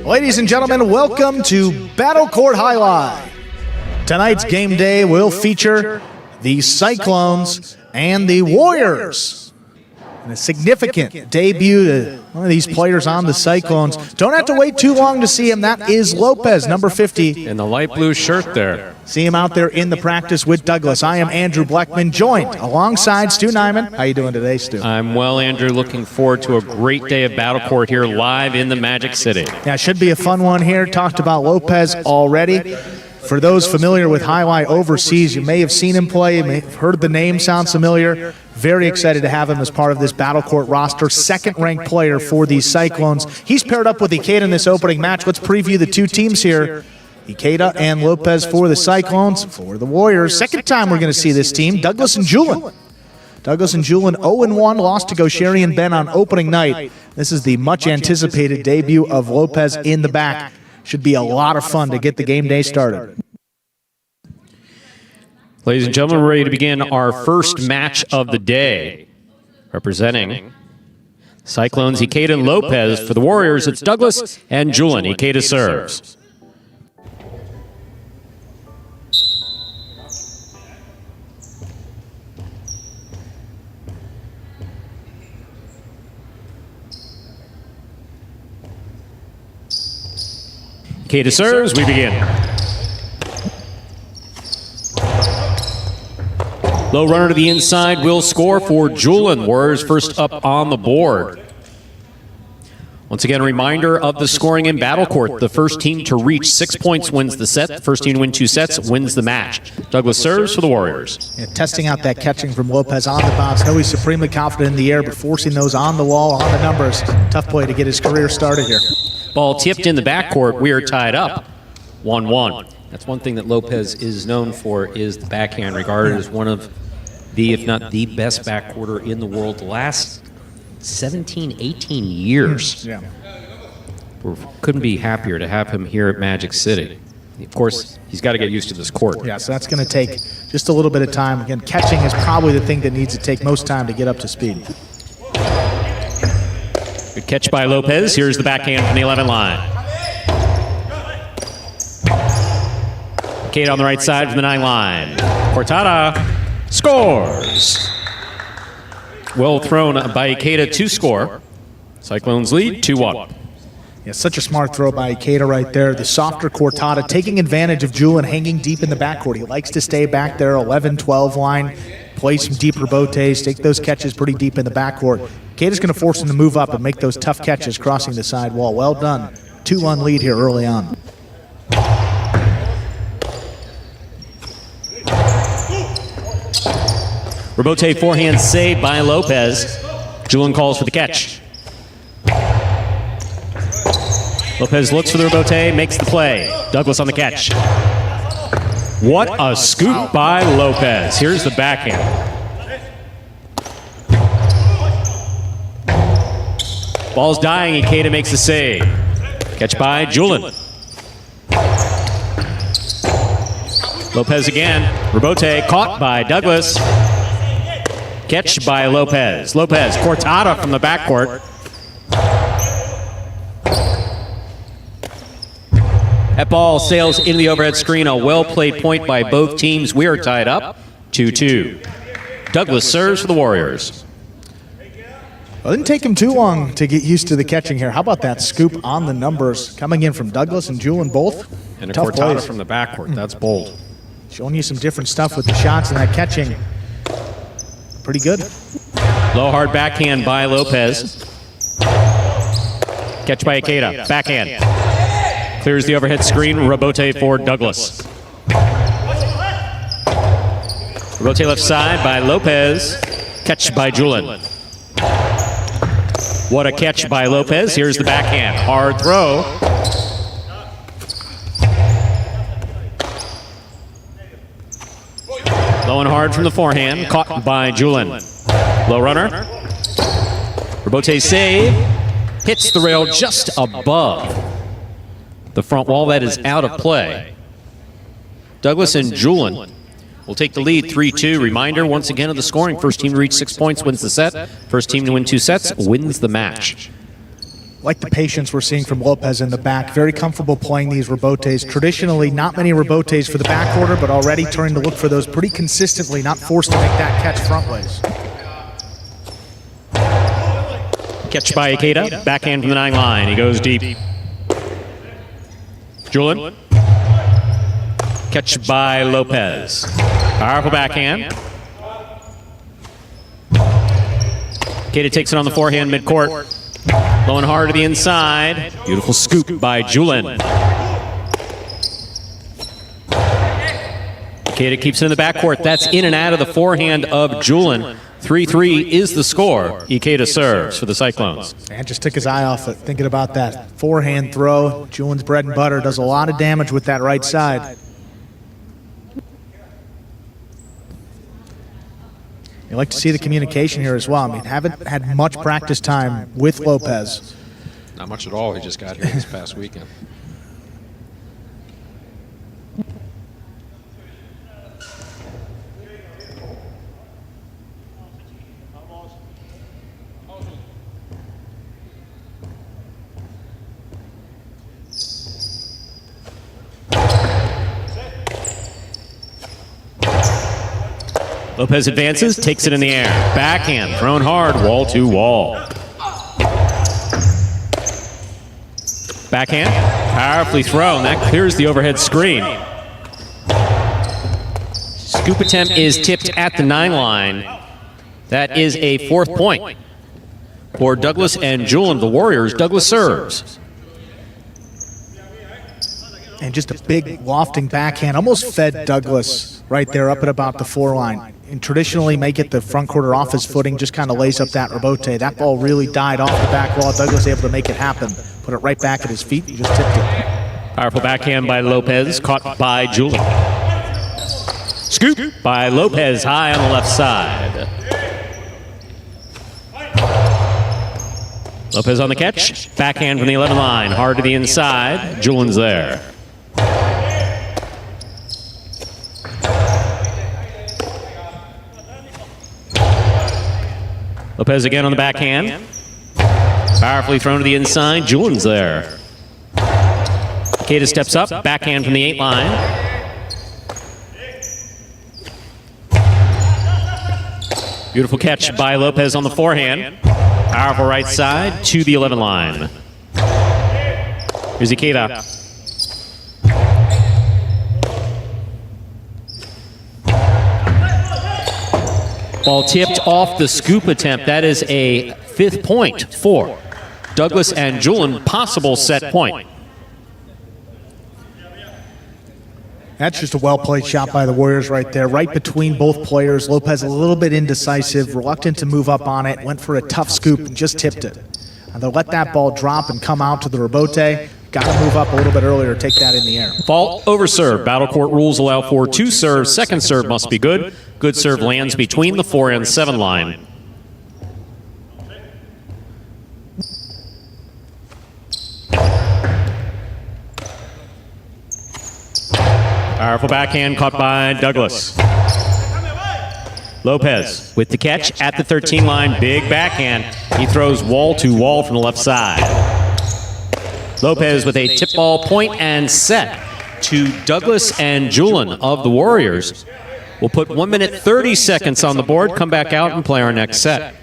Ladies and gentlemen, welcome to Battle Court Jai-Alai. Tonight's game day will feature the Cyclones and the Warriors. And a significant debut to one of these players on the Cyclones. Don't have to wait too long to see him. That is Lopez, number 50. In the light blue shirt there. See him out there in the practice with Douglas. I am Andrew Bleckman, joined alongside Stu Nyman. How you doing today, Stu? I'm well, Andrew. Looking forward to a great day of Battle Court here live in the Magic City. Yeah, it should be a fun one here. Talked about Lopez already. For those familiar with Jai-Alai overseas, you may have seen him play, you may have heard the name sound familiar. Very excited to have him as part of this Battle Court roster. Second-ranked player for these Cyclones. He's paired up with Ikeda in this opening match. Let's preview the two teams here. Ikeda and Lopez for the Cyclones. For the Warriors, second time we're going to see this team. Douglas and Julen. Douglas and Julen 0-1, lost to Gosheri and Ben on opening night. This is the much-anticipated debut of Lopez in the back. Should be a lot of fun to get the game day started. Ladies and gentlemen, we're ready to begin our first match of the day. Representing Cyclones, Ikeda and Lopez. For the Warriors, it's Douglas and Julen. Ikeda serves. Ikeda serves, we begin. Low runner to the inside will score for Julen. Warriors first up on the board. Once again, a reminder of the scoring in Battle Court. The first team to reach 6 points wins the set. The first team to win 2 sets wins the match. Douglas serves for the Warriors. Yeah, testing out that catching from Lopez on the bounce. Know he's supremely confident in the air, but forcing those on the wall, on the numbers. Tough play to get his career started here. Ball tipped in the backcourt. We are tied up 1-1. That's one thing that Lopez is known for, is the backhand, regarded as one of the, if not the best backcourter in the world the last 17, 18 years. Yeah. We couldn't be happier to have him here at Magic City. Of course, he's got to get used to this court. Yeah, so that's going to take just a little bit of time. Again, catching is probably the thing that needs to take most time to get up to speed. Good catch by Lopez. Here's the backhand from the 11 line. Ikeda on the right side from the 9 line. Cortada scores. Well thrown by Ikeda to score. Cyclones lead 2-1. Yeah, such a smart throw by Ikeda right there. The softer Cortada taking advantage of Julen hanging deep in the backcourt. He likes to stay back there, 11-12 line, play some deep rebotes, take those catches pretty deep in the backcourt. Ikeda's going to force him to move up and make those tough catches crossing the side wall. Well done. 2-1 lead here early on. Rebote forehand save by Lopez. Julen calls for the catch. Lopez looks for the rebote, makes the play. Douglas on the catch. What a scoop by Lopez. Here's the backhand. Ball's dying, Ikeda makes the save. Catch by Julen. Lopez again. Rebote caught by Douglas. Catch by Lopez. Lopez, Cortada from the backcourt. That ball sails into the overhead screen. A well-played point by both teams. We are tied up 2-2. Douglas serves for the Warriors. Well, it didn't take him too long to get used to the catching here. How about that scoop on the numbers coming in from Douglas and Julen both? And a tough Cortada plays from the backcourt. That's bold. Showing you some different stuff with the shots and that catching. Pretty good. Low hard backhand by Lopez. Catch by Ikeda. Backhand. Clears the overhead screen. Rebote for Douglas. Rebote left side by Lopez. Catch by Julen. What a catch by Lopez. Here's the backhand. Hard throw. Low and hard from the forehand. Caught by Julen. Low runner. Rebote save. Hits the rail just above the front wall. That is out of play. Douglas and Julen will take the lead 3-2. Reminder once again of the scoring. First team to reach 6 points wins the set. First team to win 2 sets wins the match. Like the patience we're seeing from Lopez in the back. Very comfortable playing these rebotes. Traditionally, not many rebotes for the back order, but already turning to look for those pretty consistently, not forced to make that catch frontways. Catch by Ikeda, backhand from the 9 line. He goes deep. Julen. Catch by Lopez. Powerful backhand. Ikeda takes it on the forehand midcourt. Low and hard to the inside. Beautiful scoop by Julen. Ikeda keeps it in the backcourt. That's in and out of the forehand of Julen. 3-3 is the score. Ikeda serves for the Cyclones. And just took his eye off it, thinking about that forehand throw. Julen's bread and butter, does a lot of damage with that right side. You like to see the communication here as well. I mean, haven't had much practice time with Lopez. Not much at all. He just got here this past weekend. Lopez advances, takes it in the air. Backhand, thrown hard, wall to wall. Backhand, powerfully thrown. That clears the overhead screen. Scoop attempt is tipped at the 9 line. That is a 4th point for Douglas and Julen, the Warriors. Douglas serves. And just a big lofting backhand, almost fed Douglas right there up at about the 4 line. And traditionally make it the front quarter off his footing, just kind of lays up that rebote. That ball really died off the back wall. Douglas able to make it happen. Put it right back at his feet. He just tipped it. Powerful backhand by Lopez, caught by Julen. Scoop by Lopez, high on the left side. Lopez on the catch. Backhand from the 11 line, hard to the inside. Julen's there. Lopez again on the backhand. Powerfully thrown to the inside. Julen's there. Ikeda steps up. Backhand from the 8 line. Beautiful catch by Lopez on the forehand. Powerful right side to the 11 line. Here's Ikeda. Ball tipped off the scoop attempt. That is a 5th point for Douglas and Julen. Possible set point. That's just a well-played shot by the Warriors right there. Right between both players. Lopez a little bit indecisive, reluctant to move up on it. Went for a tough scoop and just tipped it. And they'll let that ball drop and come out to the rebote. Got to move up a little bit earlier, take that in the air. Fault over serve. Battle court rules allow for 2 serves. Second serve must be good. Good serve lands between the 4 and 7 line. Powerful backhand caught by Douglas. Lopez with the catch at the 13 line. Big backhand. He throws wall to wall from the left side. Lopez with a tip ball point and set to Douglas and Julen of the Warriors. We'll put 1 minute 30 seconds on the board, come back out and play our next set.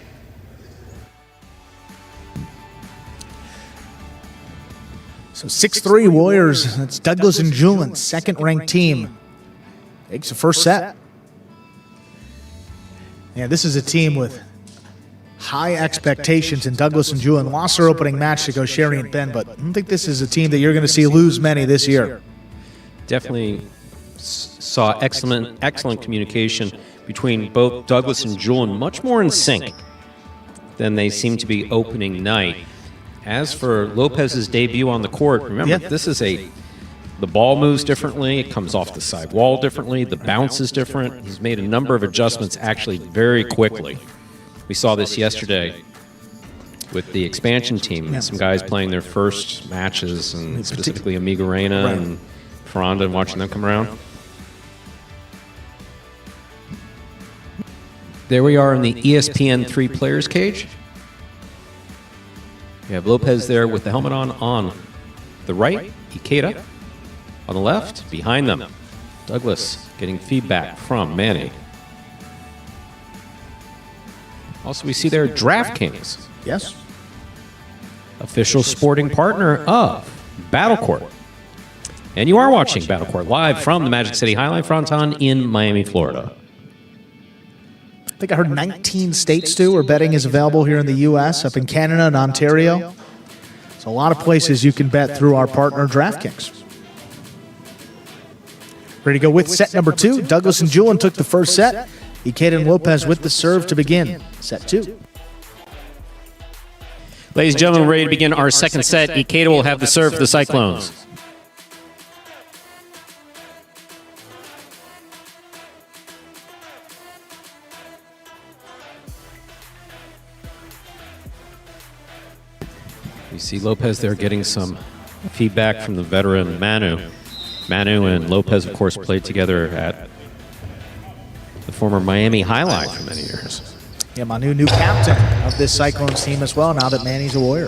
So 6-3 Warriors. That's Douglas and Julen, 2nd-ranked team. Takes the first set. Yeah, this is a team with high expectations, and Douglas and Julen lost their opening match to go Sherry and Ben, but I don't think this is a team that you're going to see lose many this year. Definitely saw excellent communication between both Douglas and Julen, much more in sync than they seem to be opening night. As for Lopez's debut on the court, remember, this is the ball moves differently, it comes off the side wall differently, the bounce is different. He's made a number of adjustments actually very quickly. We saw this yesterday with the expansion team, some guys playing their first matches, and specifically Amiga Reina and Ferranda, and watching them come around. There we are in the ESPN 3 players cage. You have Lopez there with the helmet on the right, Ikeda on the left, behind them. Douglas getting feedback from Manny. Also, we see there DraftKings, Yes. official sporting partner of Battle Court. And you are watching Battle Court live from the Magic City Fronton in Miami, Florida. I think I heard 19 states, too, where betting is available here in the U.S., up in Canada and Ontario. So a lot of places you can bet through our partner, DraftKings. Ready to go with set number 2. Douglas and Julen took the first set. Ikeda and Lopez with the serve to begin. Set 2. Ladies and gentlemen, we're ready to begin our second set. Ikeda will have the serve for the Cyclones. You see Lopez there getting some feedback from the veteran Manu. Manu and Lopez, of course, played together at the former Miami Jai-Alai for many years. Yeah, Manu, new captain of this Cyclones team as well, now that Manny's a Warrior.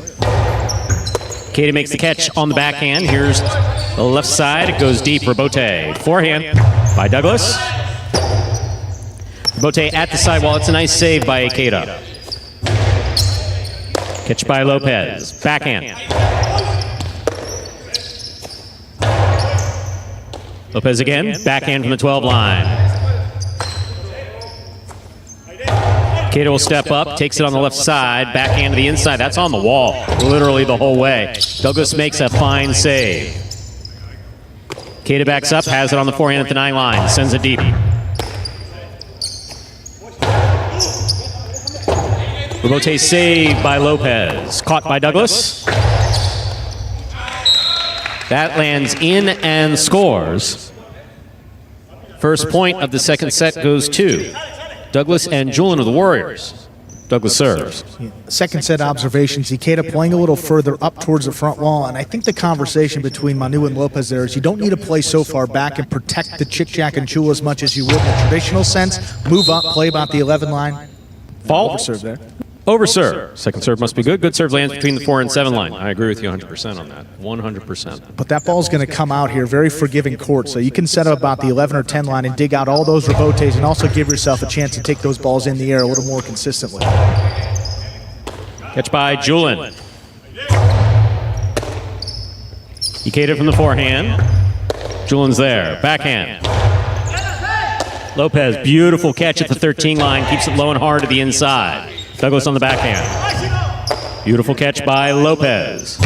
Ikeda makes the catch on the backhand. Here's the left side. It goes deep. Rebote. Forehand by Douglas. Rebote at the sidewall. It's a nice save by Ikeda. Catch by Lopez. Backhand. Lopez again. Backhand from the 12 line. Ikeda will step up, takes it on the left side, backhand to the inside. That's on the wall, literally the whole way. Douglas makes a fine save. Ikeda backs up, has it on the forehand at the 9 line, sends it deep. Rebote save by Lopez, caught by Douglas. That lands in and scores. First point of the second set goes to Douglas and Julen of the Warriors. Douglas serves. Second set observations, Ikeda playing a little further up towards the front wall, and I think the conversation between Manu and Lopez there is you don't need to play so far back and protect the chick-jack and chula as much as you would in a traditional sense. Move up, play about the 11 line. Fault. Overserve there. Overserve. Second serve must be good. Good serve lands between the 4 and 7 line. I agree with you 100% on that. 100%. But that ball's going to come out here, very forgiving court, so you can set up about the 11 or 10 line and dig out all those rebotes and also give yourself a chance to take those balls in the air a little more consistently. Catch by Julen. Ikeda from the forehand. Julen's there. Backhand. Lopez, beautiful catch at the 13 line. Keeps it low and hard to the inside. Douglas on the backhand. Beautiful catch by Lopez.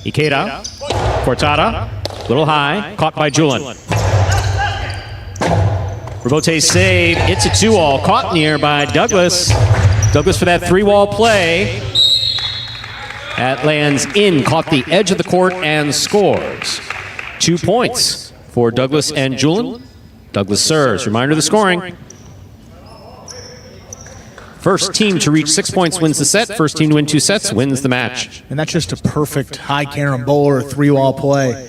Ikeda. Cortada. Little high. Caught by Julen. Rebote save. It's a 2-all. Caught in the air by Douglas. Douglas for that 3-wall play. That lands in. Caught the edge of the court and scores. 2 points for Douglas and Julen. Douglas serves. Reminder of the scoring. First team to reach 6 points wins the set. First team to win 2 sets wins the match. And that's just a perfect high carambola or 3-wall play.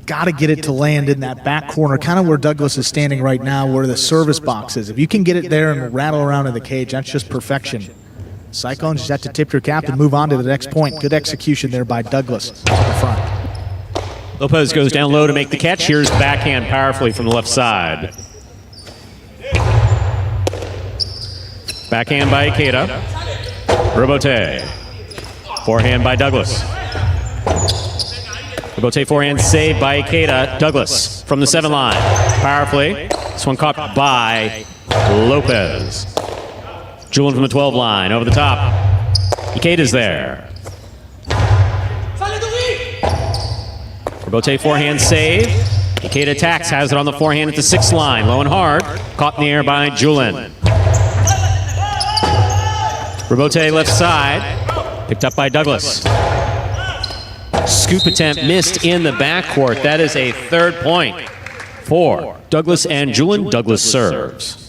Got to get it to land in that back corner, kind of where Douglas is standing right now, where the service box is. If you can get it there and rattle around in the cage, that's just perfection. Cyclones just have to tip your cap and move on to the next point. Good execution there by Douglas to the front. Lopez goes down low to make the catch. Here's backhand powerfully from the left side. Backhand by Ikeda. Rebote. Forehand by Douglas. Rebote forehand saved by Ikeda. Douglas from the 7 line. Powerfully. This one caught by Lopez. Julen from the 12 line. Over the top. Ikeda's there. Rebote forehand save. Ikeda attacks, has it on the forehand at the 6 line. Low and hard. Caught in the air by Julen. Rebote left side. Picked up by Douglas. Scoop attempt missed in the backcourt. That is a 3rd point for Douglas and Julen. Douglas serves.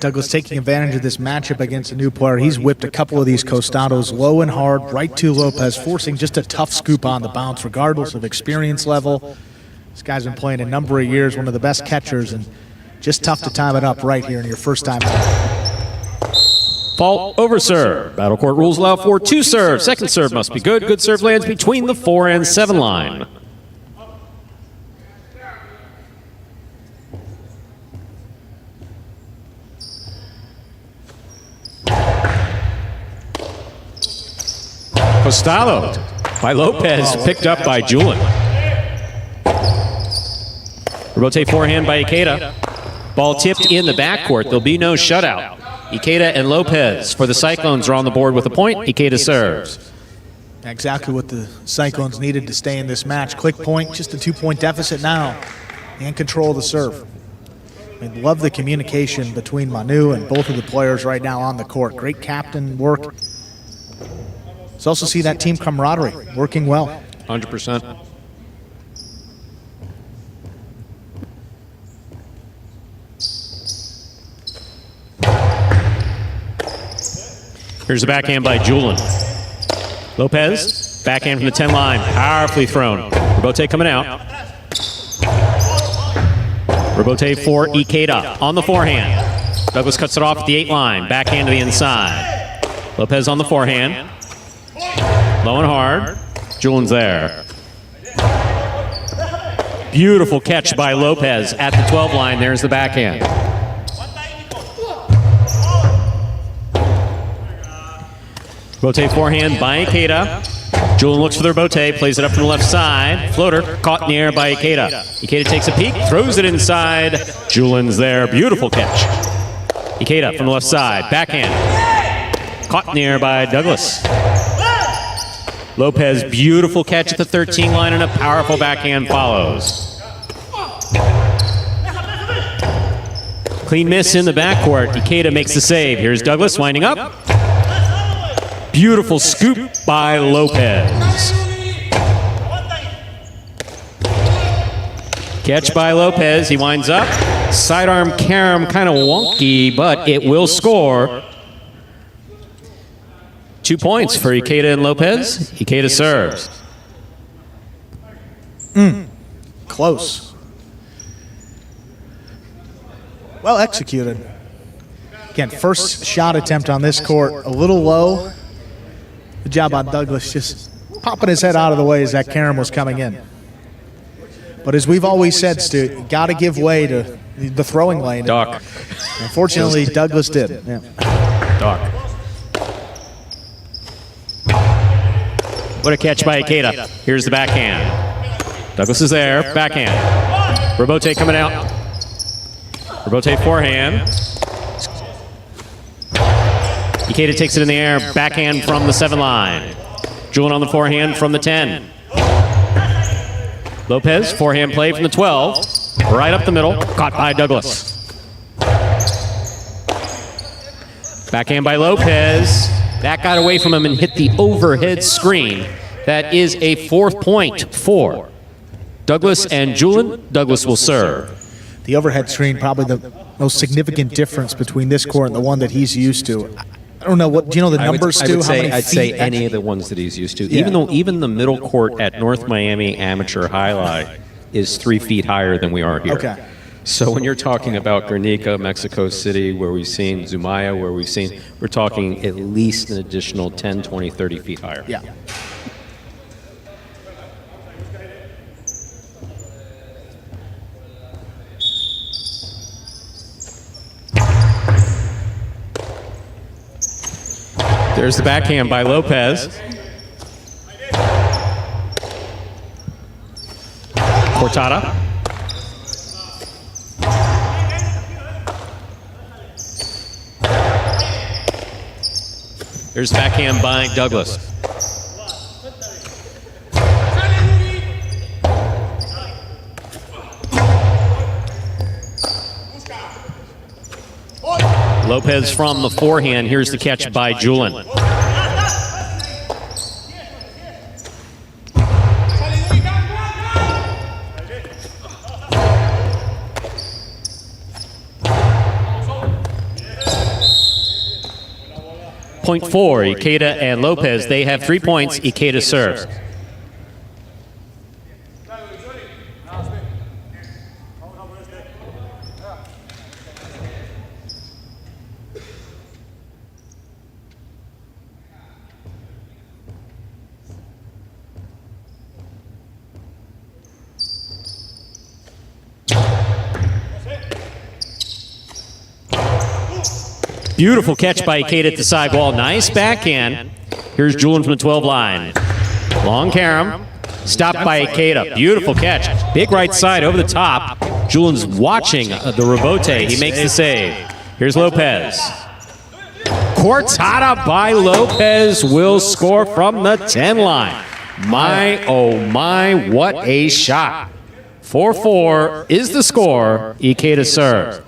Douglas taking advantage of this matchup against a new player. He's whipped a couple of these costados low and hard, right to Lopez, forcing just a tough scoop on the bounce, regardless of experience level. This guy's been playing a number of years, one of the best catchers, and Just tough to time it up right here in your first time out. Fault over serve. Battle court rules allow for 2 serves. Second serve must be good. Good serve lands between the 4 and 7 line. Postalo by Lopez, picked up by Julen. Rotate forehand by Ikeda. Ball tipped in the backcourt. There'll be no shutout. Ikeda and Lopez for the Cyclones are on the board with a point. Ikeda serves. Exactly what the Cyclones needed to stay in this match. Quick point, just a 2-point deficit now, and control the serve. I love the communication between Manu and both of the players right now on the court. Great captain work. Let's also see that team camaraderie working well. 100%. Here's the backhand by Julen. Lopez, backhand from the 10 line, powerfully thrown. Robote coming out. Robote for Ikeda on the forehand. Douglas cuts it off at the 8 line, backhand to the inside. Lopez on the forehand. Low and hard. Julen's there. Beautiful catch by Lopez at the 12 line. There's the backhand. Rotate forehand by Ikeda. Julen looks for the rotate, plays it up from the left side. Floater caught in the air by Ikeda. Ikeda takes a peek, throws it inside. Julen's there. Beautiful catch. Ikeda from the left side. Backhand. Caught in the air by Douglas. Lopez, beautiful catch at the 13 line, and a powerful backhand follows. Clean miss in the backcourt. Ikeda makes the save. Here's Douglas winding up. Beautiful scoop by Lopez. Catch by Lopez. He winds up. Sidearm carom, kind of wonky, but it will score. 2 points for Ikeda and Lopez. Ikeda serves. Close. Well executed. Again, first shot attempt on this court, a little low. Good job on Douglas, just popping his head out of the way as that carom was coming in. But as we've always said, Stu, you got to give way to the throwing lane. Doc. Unfortunately, Douglas did. Yeah. Doc. What a catch by Ikeda. Here's the backhand. Douglas is there. Backhand. Robote coming out. Robote forehand. Ikeda takes it in the air. Backhand from the 7 line. Julen on the forehand from the 10. Lopez, forehand play from the 12. Right up the middle. Caught by Douglas. Backhand by Lopez. That got away from him and hit the overhead screen. That is a 4th point for Douglas and Julen. Douglas will serve. The overhead screen, probably the most significant difference between this court and the one that he's used to. I don't know, what do you know the numbers, Stu? I'd say any of the ones that he's used to. Yeah. Even the middle court at North Miami Amateur Highlight is 3 feet higher than we are here. Okay. So when you're talking about Guernica, Mexico City, where we've seen Zumaya, we're talking at least an additional 10, 20, 30 feet higher. Yeah. There's the backhand by Lopez. Cortada. There's the backhand by Douglas. Lopez from the forehand. Here's the catch by Julen. Point 4, Ikeda and Lopez. They have 3 points. Ikeda serves. Beautiful catch by Ikeda at the sidewall. Nice backhand. Here's Julen from the 12 line. Long carom. Stopped by Ikeda. Beautiful catch. Big right side over the top. Julen's watching the rebote. He makes the save. Here's Lopez. Cortada by Lopez will score from the 10 line. My, oh my, what a shot. 4-4 is the score. Ikeda serves.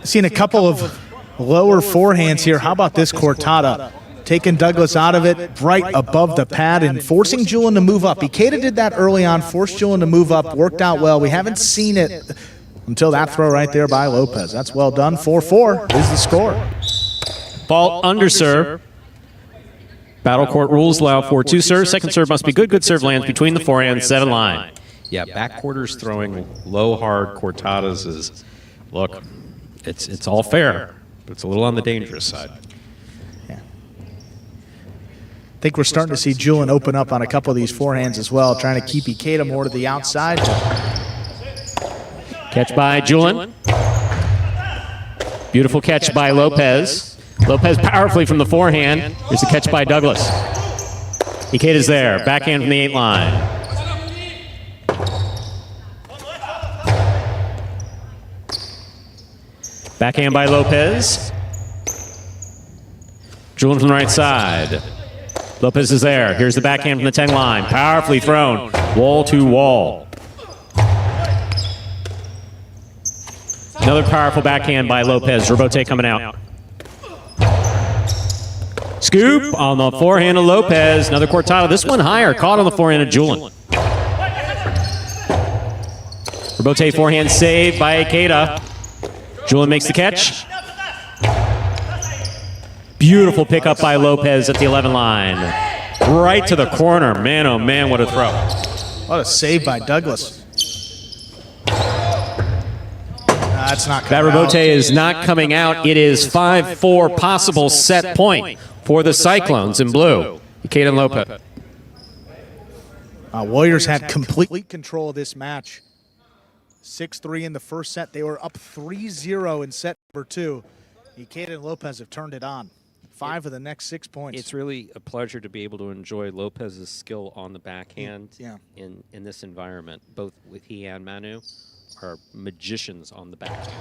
Seen a couple of lower forehands here. How about this Cortada? Taking Douglas out of it, right above the pad, and forcing Julen to move up. Ikeda did that early on, forced Julen to move up, worked out well. We haven't seen it until that throw right there by Lopez. That's well done. 4-4 is the score. Fault underserve. Battle court rules allow for 2 serves. Second serve must be good. Good serve lands between the forehand 7 line. Yeah, backquarters throwing low, hard cortadas is, look, it's all fair, but it's a little on the dangerous side. I think we're starting to see Julen open up on a couple of these forehands as well, trying to keep Ikeda more to the outside. Catch by Julen. Beautiful catch by Lopez. Lopez powerfully from the forehand. Here's the catch by Douglas. Ikeda's there. Backhand from the 8 line. Backhand by Lopez. Julen from the right side. Lopez is there. Here's the backhand from the 10 line. Powerfully thrown. Wall to wall. Another powerful backhand by Lopez. Rebote coming out. Scoop on the forehand of Lopez. Another cortada. This one higher. Caught on the forehand of Julen. Rebote forehand saved by Ikeda. Julen makes the catch. Beautiful pickup by Lopez at the 11 line. Right to the corner. Man, oh man, what a throw. What a save by Douglas. That's not that rebote is not coming out. It is 5-4 possible set point for the Cyclones in blue. Ikeda Lopez. Warriors had complete control of this match. 6-3 in the first set. They were up 3-0 in set number 2. Ikeda and Lopez have turned it on. 5 of the next 6 points. It's really a pleasure to be able to enjoy Lopez's skill on the backhand in this environment. Both with he and Manu are magicians on the backhand.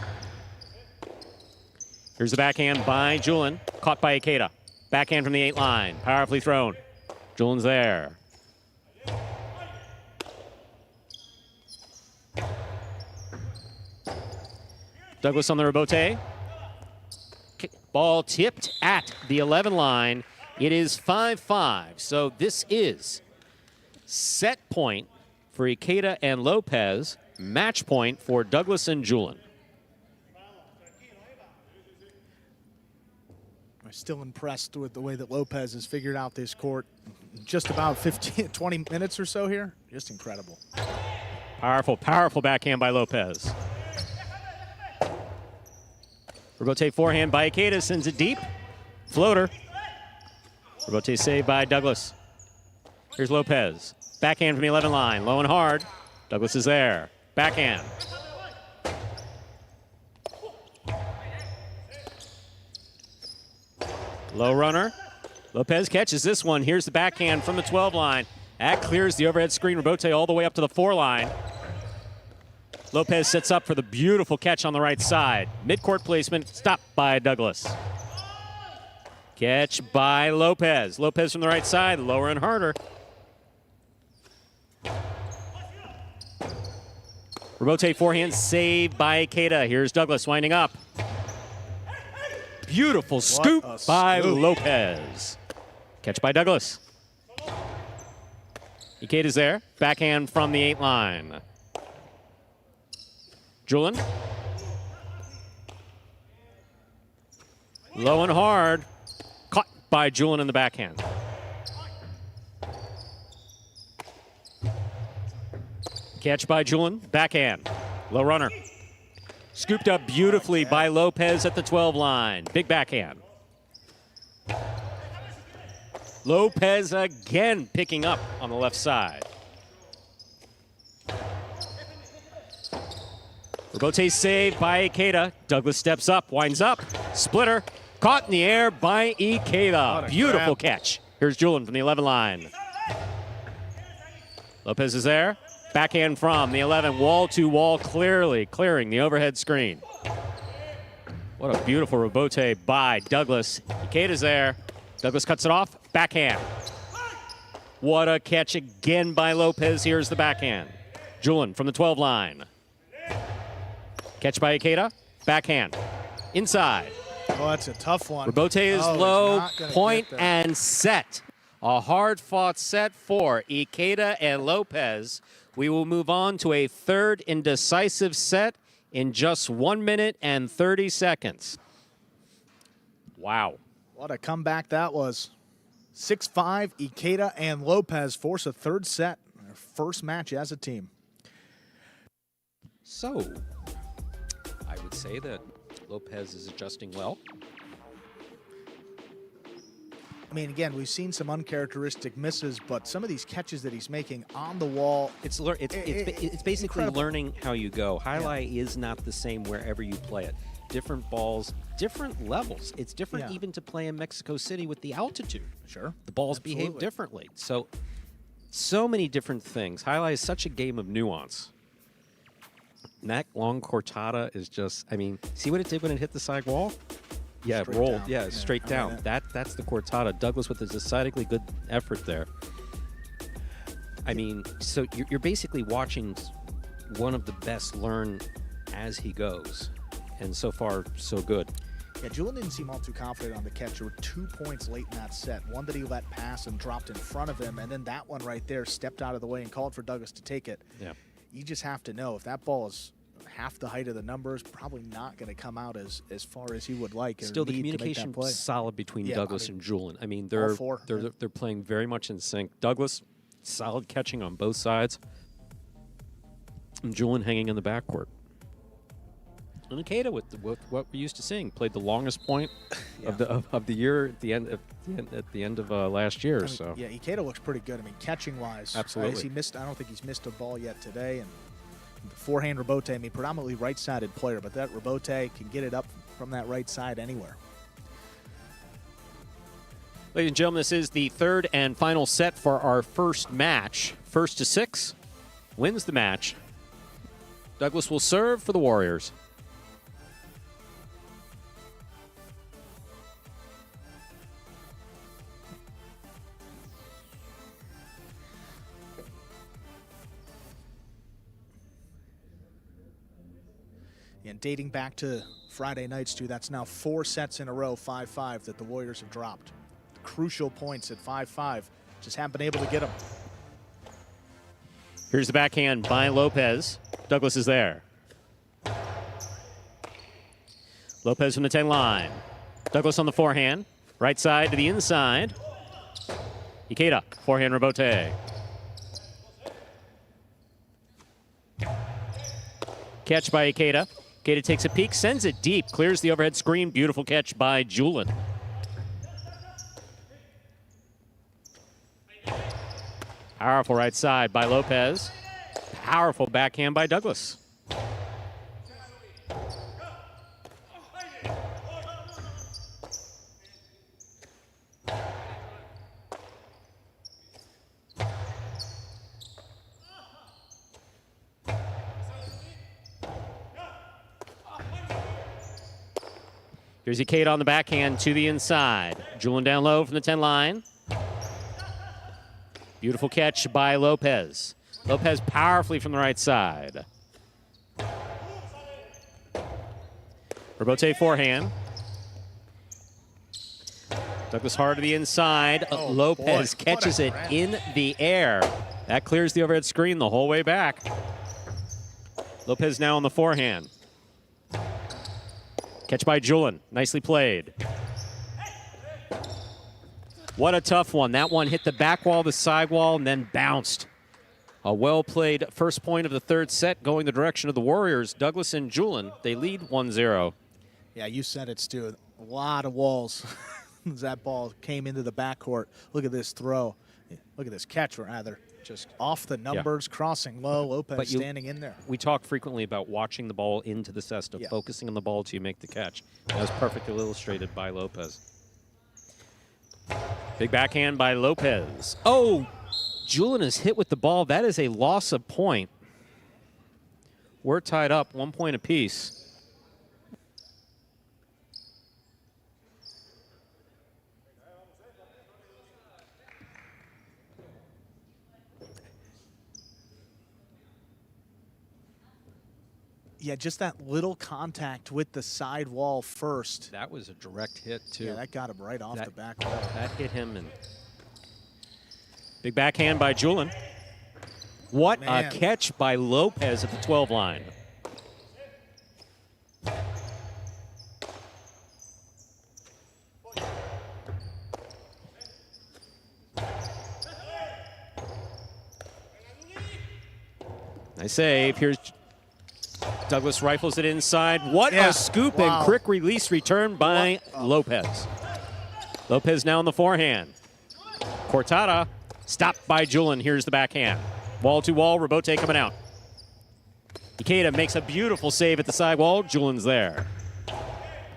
Here's the backhand by Julen, caught by Ikeda. Backhand from the 8 line, powerfully thrown. Julen's there. Douglas on the rebote. Ball tipped at the 11 line. It is 5-5. So this is set point for Ikeda and Lopez. Match point for Douglas and Julen. I'm still impressed with the way that Lopez has figured out this court. Just about 20 minutes or so here. Just incredible. Powerful, powerful backhand by Lopez. Rebote forehand by Ikeda, sends it deep. Floater. Rebote saved by Douglas. Here's Lopez. Backhand from the 11 line, low and hard. Douglas is there. Backhand. Low runner. Lopez catches this one. Here's the backhand from the 12 line. That clears the overhead screen. Rebote all the way up to the 4 line. Lopez sets up for the beautiful catch on the right side. Mid-court placement, stopped by Douglas. Catch by Lopez. Lopez from the right side, lower and harder. Rebote forehand saved by Ikeda. Here's Douglas winding up. Beautiful scoop by Lopez. Catch by Douglas. Ikeda's there. Backhand from the 8 line. Julen. Low and hard. Caught by Julen in the backhand. Catch by Julen. Backhand. Low runner. Scooped up beautifully by Lopez at the 12 line. Big backhand. Lopez again picking up on the left side. Robote saved by Ikeda. Douglas steps up, winds up. Splitter. Caught in the air by Ikeda. Beautiful catch. Here's Julen from the 11 line. Lopez is there. Backhand from the 11. Wall to wall, clearly clearing the overhead screen. What a beautiful rebote by Douglas. Ikeda's there. Douglas cuts it off. Backhand. What a catch again by Lopez. Here's the backhand. Julen from the 12 line. Catch by Ikeda. Backhand. Inside. Oh, that's a tough one. Rebote is low. Point and set. A hard-fought set for Ikeda and Lopez. We will move on to a third and decisive set in just 1 minute and 30 seconds. Wow. What a comeback that was. 6-5, Ikeda and Lopez force a third set. Their first match as a team. So, I would say that Lopez is adjusting well. I mean, again, we've seen some uncharacteristic misses, but some of these catches that he's making on the wall. It's basically incredible. learning how you go. Jai-Alai is not the same wherever you play it. Different balls, different levels. It's different even to play in Mexico City with the altitude. Sure. The balls behave differently. So many different things. Jai-Alai is such a game of nuance. And that long cortada is just, I mean, see what it did when it hit the side wall? Yeah, Straight it rolled. down. Yeah, straight down. mean, That's the cortada. Douglas with a decidedly good effort there. I mean, so you're basically watching one of the best learn as he goes. And so far, so good. Yeah, Julen didn't seem all too confident on the catch. There were 2 points late in that set. One that he let pass and dropped in front of him, and then that one right there stepped out of the way and called for Douglas to take it. Yeah. You just have to know if that ball is half the height of the numbers, probably not going to come out as far as he would like. Still, the need to make that communication play. solid between Yeah, Douglas I mean, and Julen. I mean, all four. they're playing very much in sync. Douglas, solid catching on both sides, and Julen hanging in the backcourt. And Ikeda with what we're used to seeing, played the longest point of the year at the end of last year. I mean, so yeah, Ikeda looks pretty good. I mean, catching wise, Absolutely. He missed. I don't think he's missed a ball yet today. And the forehand rebote. I mean, predominantly right-sided player, but that rebote can get it up from that right side anywhere. Ladies and gentlemen, this is the third and final set for our first match. 1-6 wins the match. Douglas will serve for the Warriors. And dating back to Friday nights, too, that's now 4 sets in a row, 5-5, that the Warriors have dropped. Crucial points at 5-5. Just haven't been able to get them. Here's the backhand by Lopez. Douglas is there. Lopez from the 10 line. Douglas on the forehand. Right side to the inside. Ikeda, forehand rebote. Catch by Ikeda. Ikeda takes a peek, sends it deep, clears the overhead screen. Beautiful catch by Julen. Powerful right side by Lopez. Powerful backhand by Douglas. Here's Ikeda on the backhand to the inside. Julen down low from the 10 line. Beautiful catch by Lopez. Lopez powerfully from the right side. Rebote forehand. Douglas hard to the inside. Oh, Lopez boy, catches what a it grab. in the air. That clears the overhead screen the whole way back. Lopez now on the forehand. Catch by Julen. Nicely played. What a tough one. That one hit the back wall, the side wall, and then bounced. A well-played first point of the third set going the direction of the Warriors. Douglas and Julen, they lead 1-0. Yeah, you said it, Stu. A lot of walls as that ball came into the backcourt. Look at this throw. Look at this catch, rather. Just off the numbers, crossing low. Lopez standing in there. We talk frequently about watching the ball into the cesta, focusing on the ball till you make the catch. That was perfectly illustrated by Lopez. Big backhand by Lopez. Oh, Julen is hit with the ball. That is a loss of point. We're tied up 1 point apiece. Yeah, just that little contact with the side wall first. That was a direct hit, too. Yeah, that got him right off the back wall. That hit him. And big backhand by Julen. What a catch by Lopez at the 12 line. Nice save. Here's Douglas, rifles it inside. What a scoop and quick release return by Lopez. Lopez now on the forehand. Cortada stopped by Julen. Here's the backhand. Wall to wall, Rebote coming out. Ikeda makes a beautiful save at the side wall. Julen's there.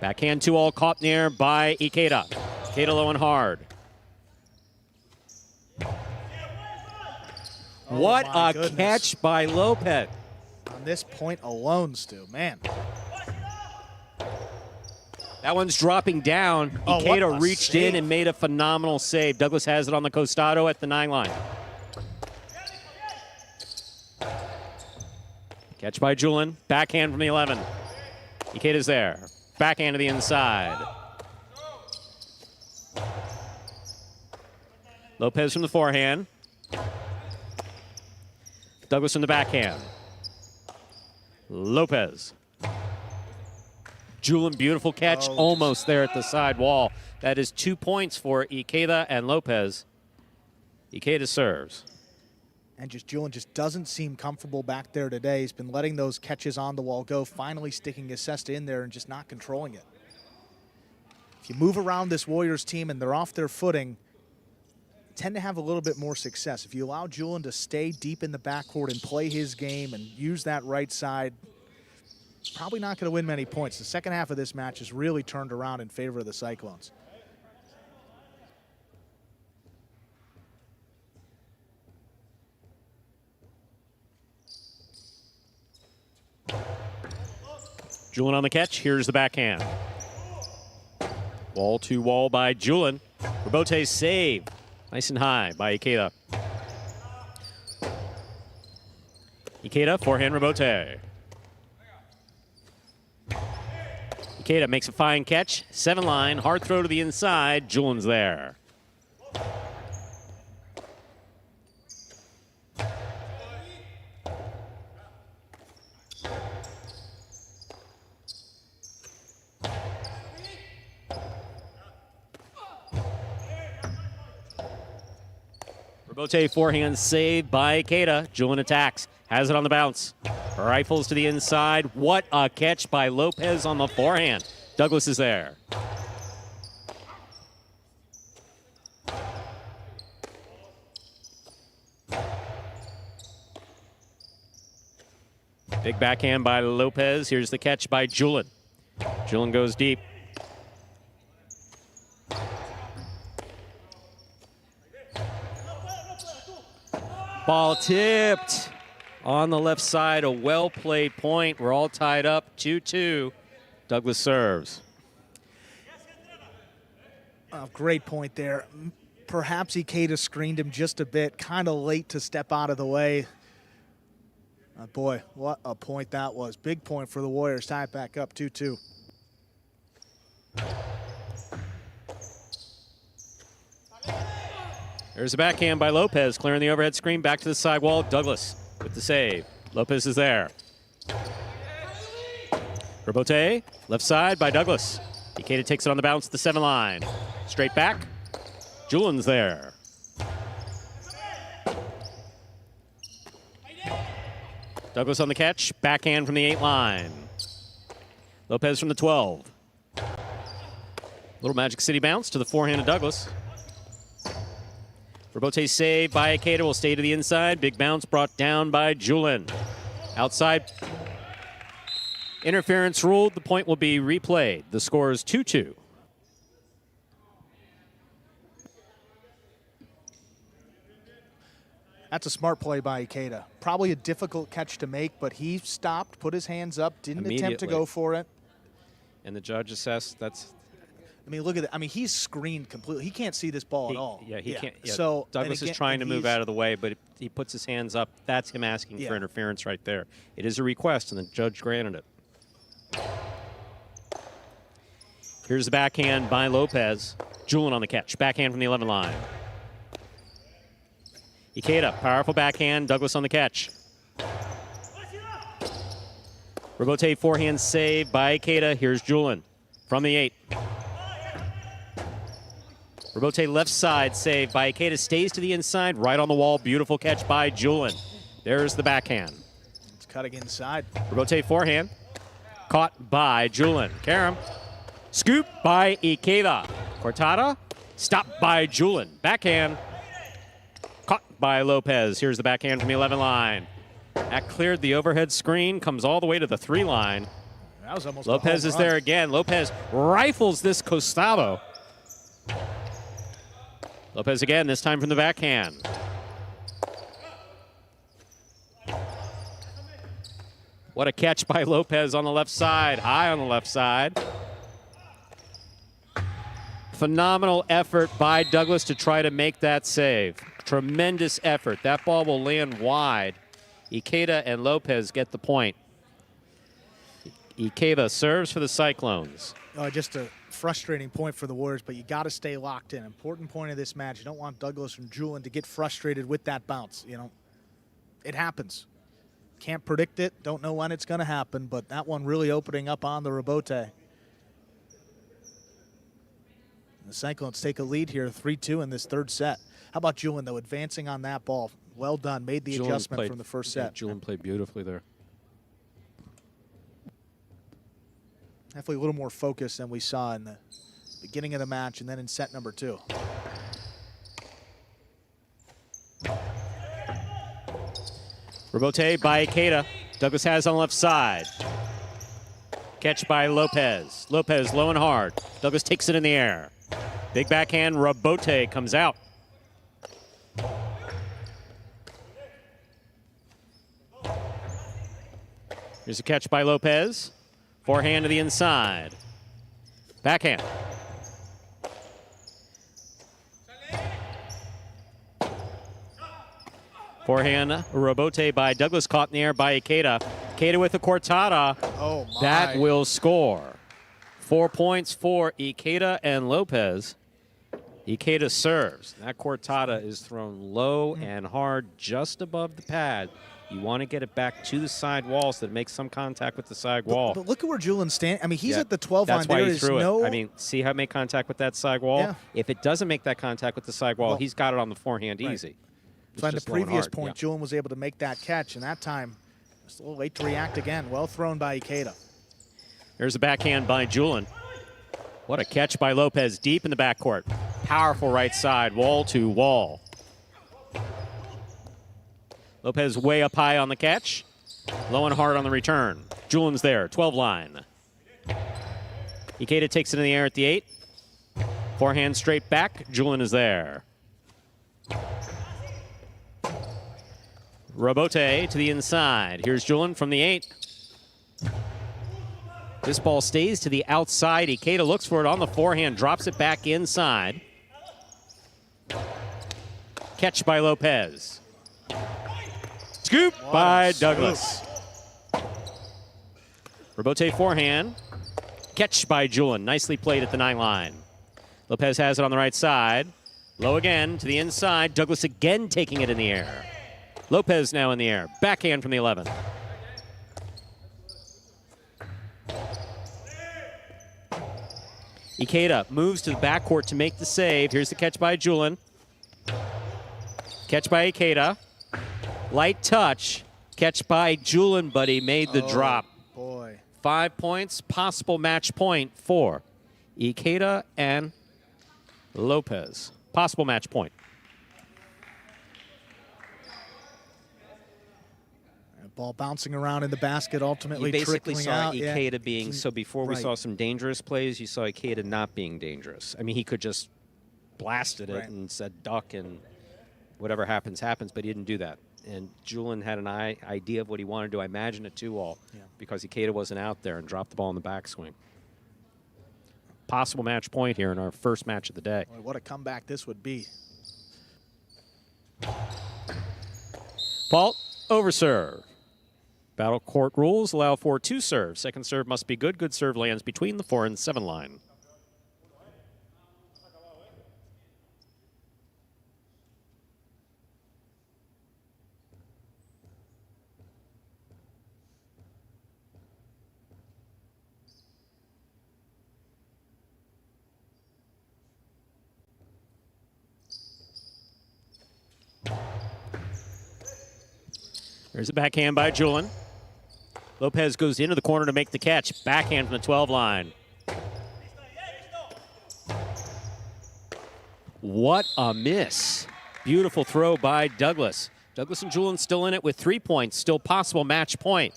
Backhand 2-all caught near by Ikeda. Ikeda low and hard. What a catch by Lopez. On this point alone, Stu, man. That one's dropping down. Ikeda reached in and made a phenomenal save. Douglas has it on the costado at the 9 line. Catch by Julen. Backhand from the 11. Ikeda's there. Backhand to the inside. Lopez from the forehand. Douglas from the backhand. Lopez. Julen, beautiful catch, almost there at the side wall. That is 2 points for Ikeda and Lopez. Ikeda serves. And Julen just doesn't seem comfortable back there today. He's been letting those catches on the wall go, finally sticking his cesta in there and just not controlling it. If you move around this Warriors team and they're off their footing, tend to have a little bit more success. If you allow Julen to stay deep in the backcourt and play his game and use that right side, probably not going to win many points. The second half of this match has really turned around in favor of the Cyclones. Julen on the catch. Here's the backhand. Wall to wall by Julen. Rebote's save. Nice and high by Ikeda. Ikeda, forehand Rebote. Ikeda makes a fine catch. 7 line, hard throw to the inside. Julen's there. Rebote forehand saved by Ikeda. Julen attacks. Has it on the bounce. Rifles to the inside. What a catch by Lopez on the forehand. Douglas is there. Big backhand by Lopez. Here's the catch by Julen. Julen goes deep. Ball tipped on the left side. A well-played point. We're all tied up 2-2. Douglas serves. Great point there. Perhaps Ikeda screened him just a bit, kind of late to step out of the way. Boy, what a point that was. Big point for the Warriors. Tie it back up 2-2. There's a backhand by Lopez, clearing the overhead screen back to the side wall. Douglas with the save. Lopez is there. Rebote, left side by Douglas. Ikeda takes it on the bounce to the 7 line. Straight back. Julen's there. Douglas on the catch. Backhand from the 8 line. Lopez from the 12. Little Magic City bounce to the forehand of Douglas. Rebote save by Ikeda will stay to the inside. Big bounce brought down by Julen. Outside. Interference ruled. The point will be replayed. The score is 2-2. That's a smart play by Ikeda. Probably a difficult catch to make, but he stopped, put his hands up, didn't attempt to go for it. And the judge assessed that's... I mean, look at that. I mean, he's screened completely. He can't see this ball at all. Yeah, he can't. Yeah. So Douglas is trying to move out of the way, but he puts his hands up. That's him asking for interference right there. It is a request, and the judge granted it. Here's the backhand by Lopez. Julen on the catch. Backhand from the 11 line. Ikeda, powerful backhand. Douglas on the catch. Rebote forehand save by Ikeda. Here's Julen from the 8. Rebote left side save by Ikeda. Stays to the inside. Right on the wall. Beautiful catch by Julen. There's the backhand. It's cutting inside. Rebote forehand. Caught by Julen. Karam. Scoop by Ikeda. Cortada. Stopped by Julen. Backhand. Caught by Lopez. Here's the backhand from the 11 line. That cleared the overhead screen. Comes all the way to the 3 line. That was almost Lopez is there again. Lopez rifles this costado. Lopez again, this time from the backhand. What a catch by Lopez on the left side, high on the left side. Phenomenal effort by Douglas to try to make that save. Tremendous effort. That ball will land wide. Ikeda and Lopez get the point. Ikeda serves for the Cyclones. Just a frustrating point for the Warriors, but you got to stay locked in. Important point of this match. You don't want Douglas and Julen to get frustrated with that bounce. You know, it happens. Can't predict it. Don't know when it's going to happen, but that one really opening up on the rebote. The Cyclones take a lead here, 3-2 in this third set. How about Julen, though, advancing on that ball? Well done. Made the adjustment from the first set. Julen played beautifully there. Definitely a little more focus than we saw in the beginning of the match and then in set number 2. Rebote by Ikeda. Douglas has on the left side. Catch by Lopez. Lopez low and hard. Douglas takes it in the air. Big backhand. Rebote comes out. Here's a catch by Lopez. Forehand to the inside. Backhand. Forehand, rebote by Douglas, caught in the air by Ikeda. Ikeda with a cortada. Oh, my. That will score. 4 points for Ikeda and Lopez. Ikeda serves. That cortada is thrown low and hard just above the pad. You want to get it back to the side wall so that it makes some contact with the side wall. But look at where Julen's standing. I mean, he's at the 12 line. That's why he threw it. I mean, see how it made contact with that side wall? Yeah. If it doesn't make that contact with the side wall, he's got it on the forehand easy. So in the previous point, Julen was able to make that catch, and that time, just a little late to react again. Well thrown by Ikeda. There's a backhand by Julen. What a catch by Lopez deep in the backcourt. Powerful right side, wall to wall. Lopez way up high on the catch. Low and hard on the return. Julen's there, 12 line. Ikeda takes it in the air at the 8. Forehand straight back. Julen is there. Rebote to the inside. Here's Julen from the 8. This ball stays to the outside. Ikeda looks for it on the forehand, drops it back inside. Catch by Lopez. Scoop by Douglas. Rebote forehand. Catch by Julen. Nicely played at the 9 line. Lopez has it on the right side. Low again to the inside. Douglas again taking it in the air. Lopez now in the air. Backhand from the 11. Ikeda moves to the backcourt to make the save. Here's the catch by Julen. Catch by Ikeda. Light touch. Catch by Julen, but he made the drop. Boy. 5 points. Possible match point for Ikeda and Lopez. Possible match point. Ball bouncing around in the basket, ultimately You basically trickling saw out. Ikeda being, so before we Right. saw some dangerous plays, you saw Ikeda not being dangerous. I mean, he could just blasted it Right. and said duck and whatever happens, happens, but he didn't do that. And Julen had an idea of what he wanted to do. I imagine a 2-all because Ikeda wasn't out there and dropped the ball in the backswing. Possible match point here in our first match of the day. Boy, what a comeback this would be. Fault, over serve. Battle court rules allow for 2 serves. Second serve must be good. Good serve lands between the 4 and 7 line. There's a backhand by Julen. Lopez goes into the corner to make the catch. Backhand from the 12 line. What a miss. Beautiful throw by Douglas. Douglas and Julen still in it with 3 points. Still possible match point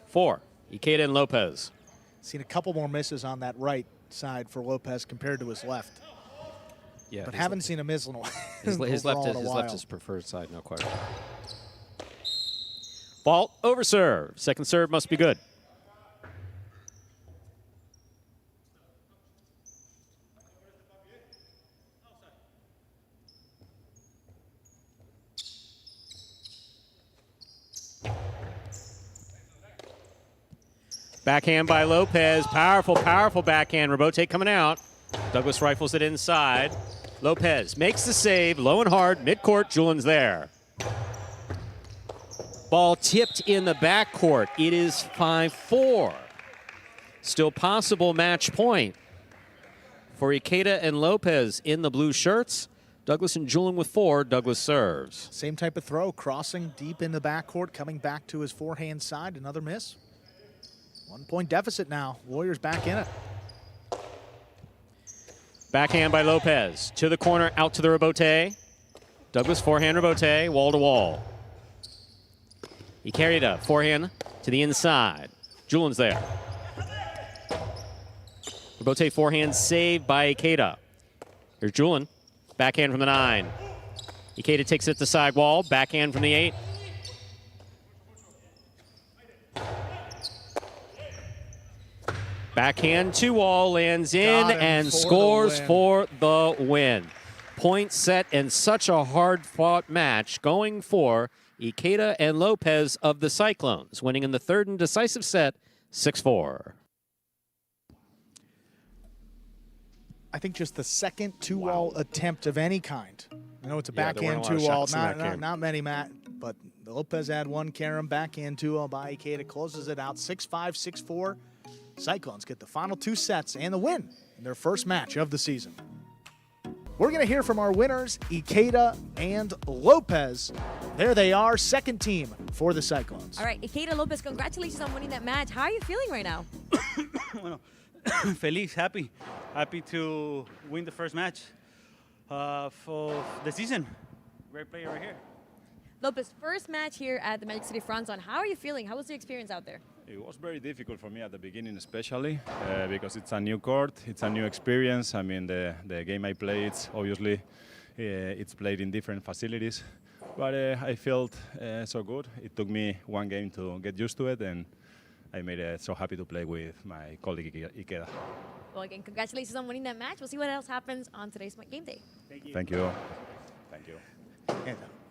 for Ikeda and Lopez. Seen a couple more misses on that right side for Lopez compared to his left. Yeah, But haven't seen a miss in a while. his overall in a left while. is preferred side, no question. Fault, over serve. Second serve must be good. Backhand by Lopez. Powerful, powerful backhand. Rebote coming out. Douglas rifles it inside. Lopez makes the save. Low and hard. Midcourt. Julen's there. Ball tipped in the backcourt. It is 5-4. Still possible match point for Ikeda and Lopez in the blue shirts. Douglas and Julen with 4. Douglas serves. Same type of throw, crossing deep in the backcourt, coming back to his forehand side. Another miss. 1 point deficit now. Warriors back in it. Backhand by Lopez. To the corner, out to the rebote. Douglas forehand rebote, wall to wall. He carried a forehand to the inside. Julen's there. Rebote forehand saved by Ikeda. Here's Julen. Backhand from the 9. Ikeda takes it to side wall. Backhand from the 8. Backhand 2-all lands in Got him and for the scores win. for the win. Point set and such a hard-fought match going for Ikeda and Lopez of the Cyclones, winning in the third and decisive set, 6-4. I think just the second 2-all attempt of any kind. I know it's a Yeah, there weren't backhand a lot of 2-all, shots in that game. not many, Matt, but Lopez had one. Karam backhand 2-all by Ikeda closes it out 6-5, 6-4. Cyclones get the final 2 sets and the win in their first match of the season. We're going to hear from our winners, Ikeda and Lopez. There they are, second team for the Cyclones. All right, Ikeda Lopez, congratulations on winning that match. How are you feeling right now? Bueno, feliz, happy to win the first match for the season. Great player right here. Lopez, first match here at the Magic City Fronton. How are you feeling? How was the experience out there? It was very difficult for me at the beginning, especially because it's a new court, it's a new experience. I mean, the game I play, it's obviously it's played in different facilities, but I felt so good. It took me one game to get used to it, and I made it so happy to play with my colleague Ikeda. Well, again, congratulations on winning that match. We'll see what else happens on today's game day. Thank you. Thank you. And